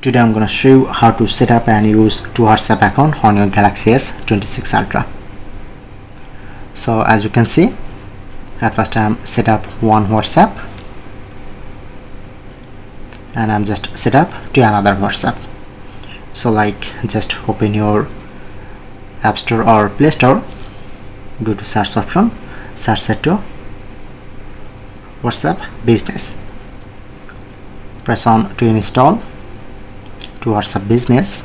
Today I'm going to show you how to set up and use two WhatsApp account on your Galaxy S26 Ultra. So as you can see, at first I'm set up one WhatsApp and I'm just set up to another WhatsApp. So like just open your App Store or Play Store, go to search option, search it to WhatsApp Business, press on to install to WhatsApp Business.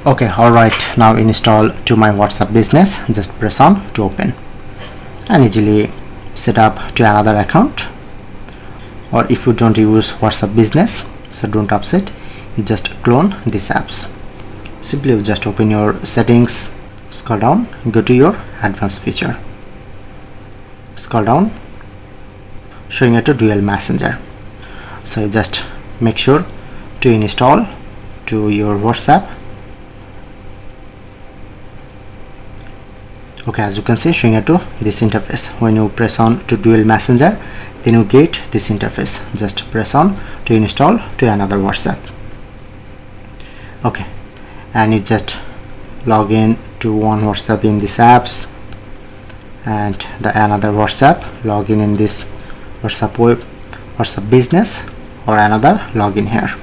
Okay, alright, now install to my WhatsApp Business. Just press on to open and easily set up to another account. Or if you don't use WhatsApp Business, so don't upset, you just clone these apps. Simply you just open your settings, scroll down, go to your advanced feature, scroll down, showing it to dual messenger. So you just make sure to install to your WhatsApp. Okay, as you can see, showing it to this interface. When you press on to dual messenger, then you get this interface. Just press on to install to another WhatsApp. Okay, and you just log in to one WhatsApp in these apps and the another WhatsApp, log in this WhatsApp Business or another login here.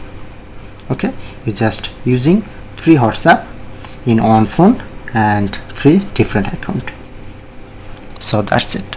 Okay, you're just using 3 WhatsApp in one phone and 3 different accounts. So that's it.